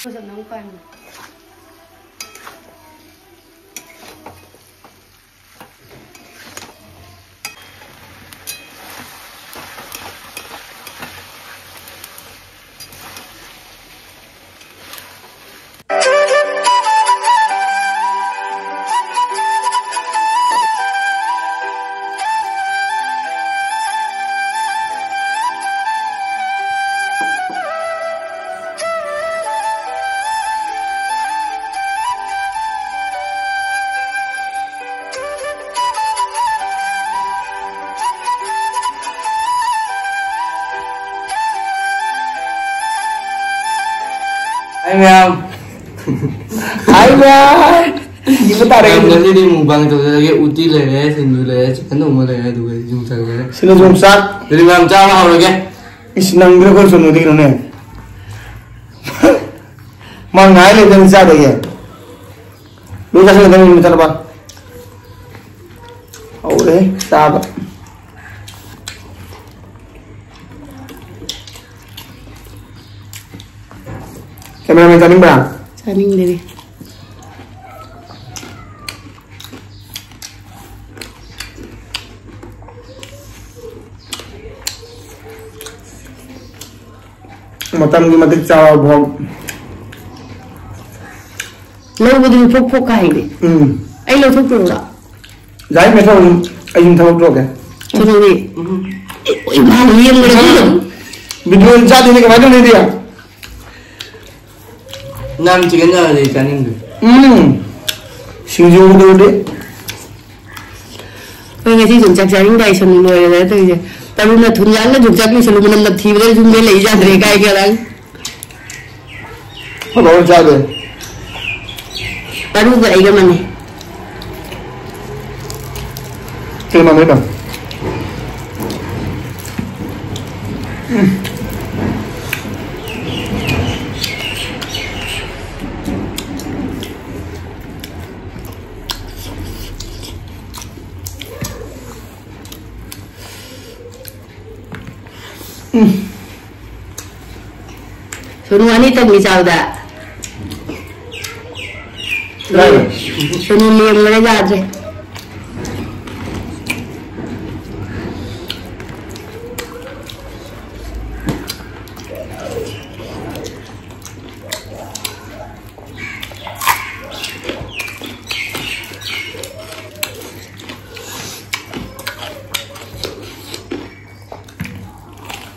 Dập nóng khoan. Anh em Gimana tarik kali ini mukbang itu lagi uti le sindu le chicken dong le itu jung sak le sini jung sak jadi mam cha lah lagi isnang biro kan sunu dik ne mang ngai le dan sa de ye lu kasih dengan minta apa ore tab kameramen saling berang Saling deh. Matam di matik cawa bom. Lâu bây giờ phúc cái đi. Anh lâu thuốc rồi ạ. Giải mấy thằng anh thâu rồi kìa. Cho tôi đi. Ôi mà liêm rồi đấy. Video chat ini kemana nih dia? nam chicken là gì cả nên Sinju dulu deh. Ôi ngày thì dùng chắc chắn đây xong rồi đấy tôi ta luôn là thun nhãn là dùng chắc mình xong mình lập thì đấy dùng để lấy ra để cái kia đấy. Apa orang chat deh? Ta luôn vậy cái mình. Terima kasih. Sunu wanita misal dah. Sunu liam mereka aja.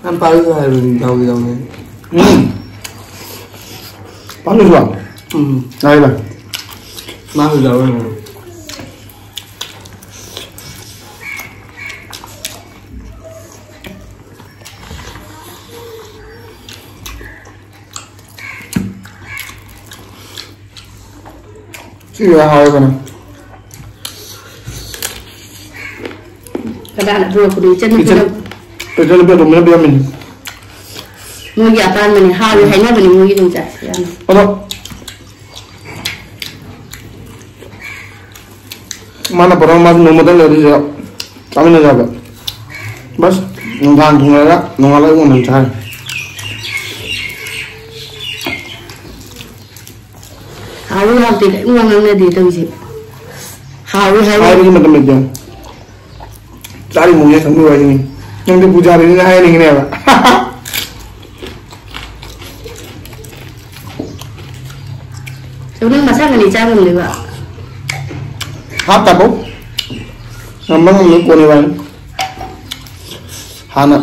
Anh bao nhiêu hai lần đầu gì đâu này Panas bang? Ayo bang. Mau đầu rồi Iya hal kan? Kadang nak buat kudu chân Itu lebih rumah lebih amin. Mua giả tan mình hai mươi hai nhát mình mua cái dùng chả. Apa? Mana orang mas nomodan dari dia. Kami nak jaga. Bas, nungguan tunggal nunggal lagi mau mencari. Hawi hal tidak uang yang di itu sih. Hawi Hari ini macam macam. Cari mulia semua ini. Yang di puja ini hari ini apa? Sebenarnya masak ni cara ni juga. Apa kau? Nambang ni kau ni bang. Hana.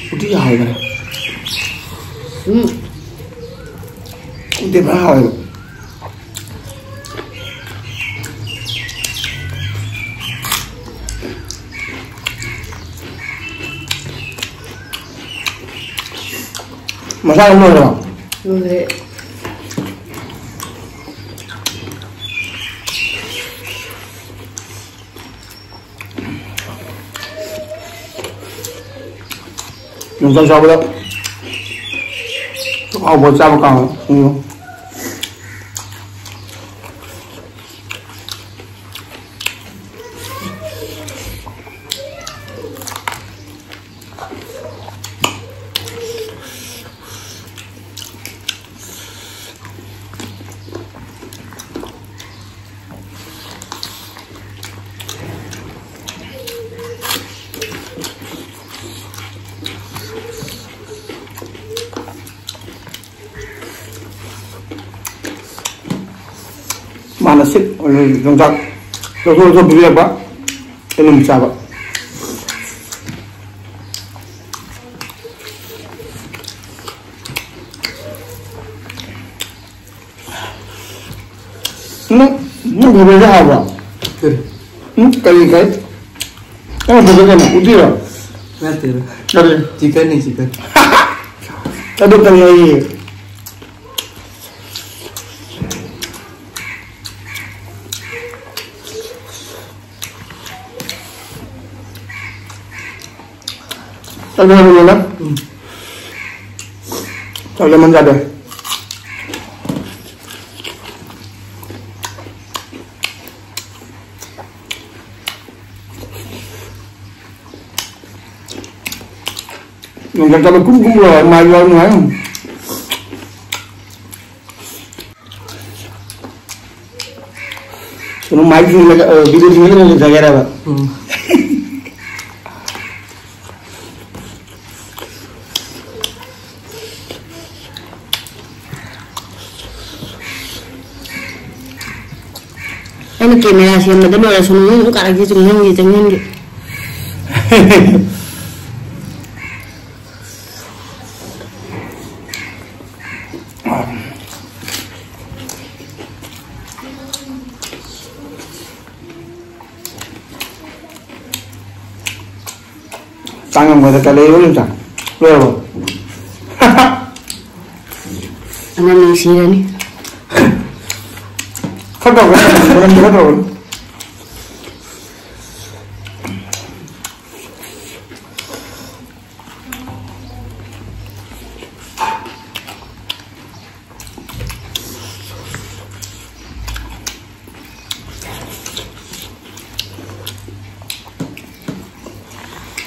Udah ya kan? Udah berapa? Masak apa bang? Boleh. Nunggu siapa dah? Oh, buat siapa kau? Ini. ꯇꯣꯉꯥꯟꯅ ꯁꯤꯠ ꯌꯣꯡꯆꯥꯛ ꯂꯧꯊꯣꯛ ꯄꯤꯕꯤꯔꯛꯄ ꯑꯩꯅ ꯑꯃꯨꯛ ꯆꯥꯕ ꯅꯪ ꯈꯕꯔꯁꯦ ꯍꯥꯎꯕ꯭ꯔꯣ? ꯀꯔꯤ ꯅꯪ ꯈꯕꯔ ꯀꯩꯅꯣ ꯎꯇꯤꯔꯣ? ꯅꯠꯇꯦꯗ ꯀꯔꯤ? ꯆꯤꯛꯀꯟꯅꯤ ꯆꯤꯛꯀꯟ ꯑꯗꯨ ꯀꯔꯤ ꯑꯩ Ada yang mana? Tak ada manja deh. Yang kalau kumpul lah, mayu orang. Sono mayu ni video ni ni jaga apa? Anh camera xem mà đến rồi là xuống những cái gì chừng nhanh gì chừng nhanh vậy. Tangan gue tak lewat ni tak, lewat. Anak nasi ni. Kau bukan juga tahu.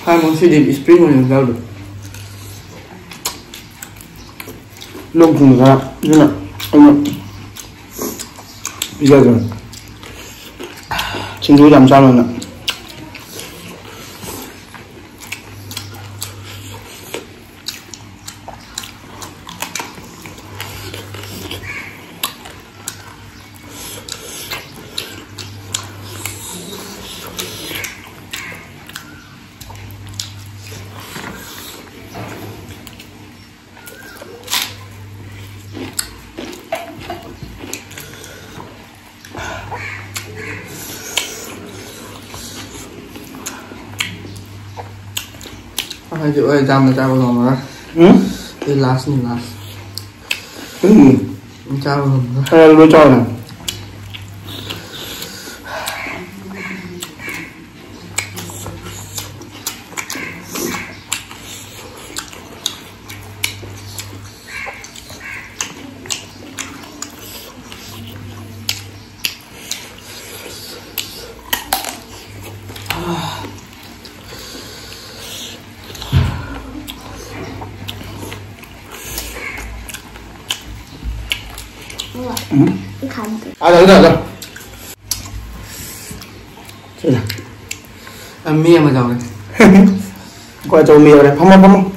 Hai món xì điểm spring mà rau được Lông cùng ra, như nào, anh bây giờ rồi, xin chú làm sao rồi nè. hai triệu ơi trăm là trao vào mà cái last này last trao vào Lo cho nè. Ada. Sudah. Mía mà giàu này. Qua chỗ mía này, phong.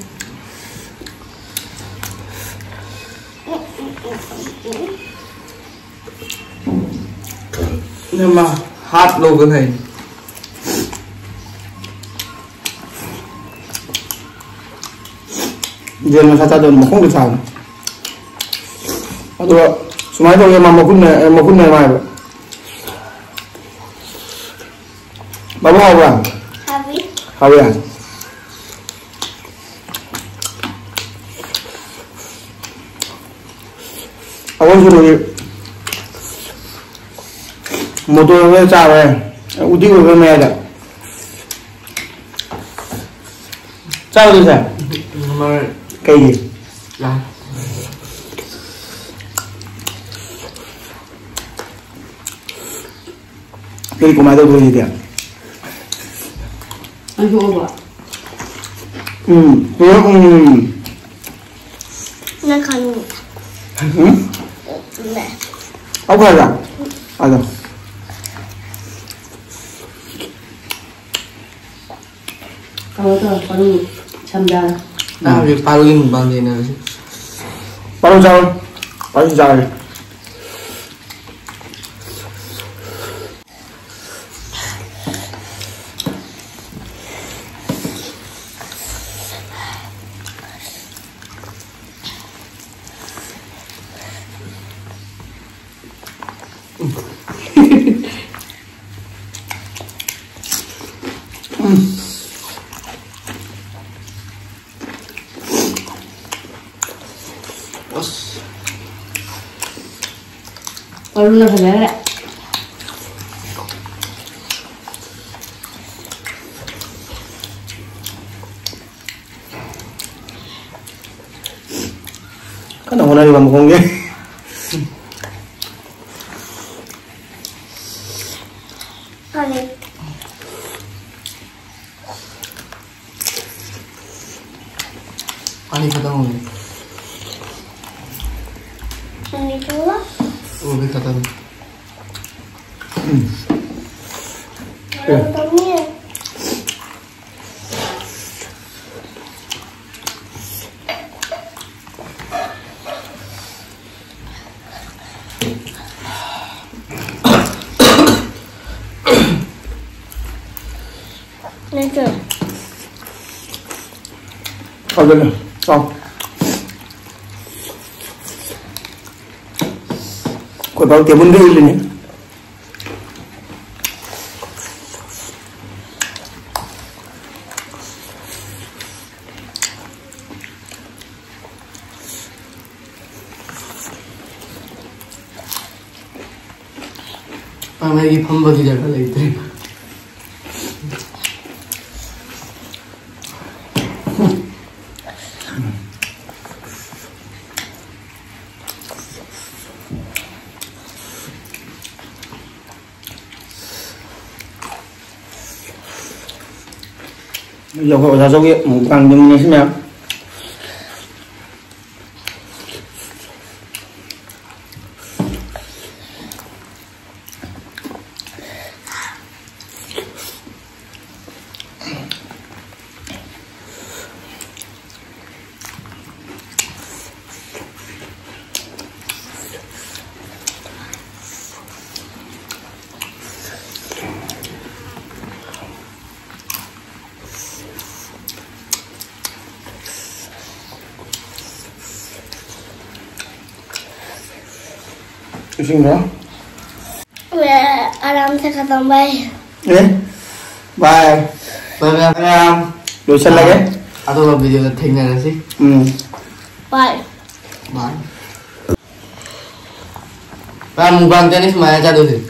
Nhưng mà hot luôn cái này. Dia masa tadi mau kong kesal. Aduh, semua itu yang mau kun mai. Bapak apa? Hawi. Awak suruh motor ni cakap, uji kau ni ada. Cakap tu saya. Cái gì? Dạ. Cái của mày đâu gì vậy? Anh vô ạ. Nó còn mẹ. Ốc hay là? À rồi. Kalau tham gia. Việc paling bằng gì nào chứ? Bao sao? Bao nhiêu giờ? और ना खबर kan ako na rin kong yan. पानी खत्म हो गया वो भी खत्मเอาเลยเอากดเบาเตียบุญด้วยเลยเนี่ยमेरी फंबा की जगह लेते हैं giờ gọi ra dấu hiệu một càng nhưng như thế nào Pusing dah. आराम से खत्म bye bye bye bye dosen lagi atau video tinggal sih bye bye mukbang tenis maya jatuh sih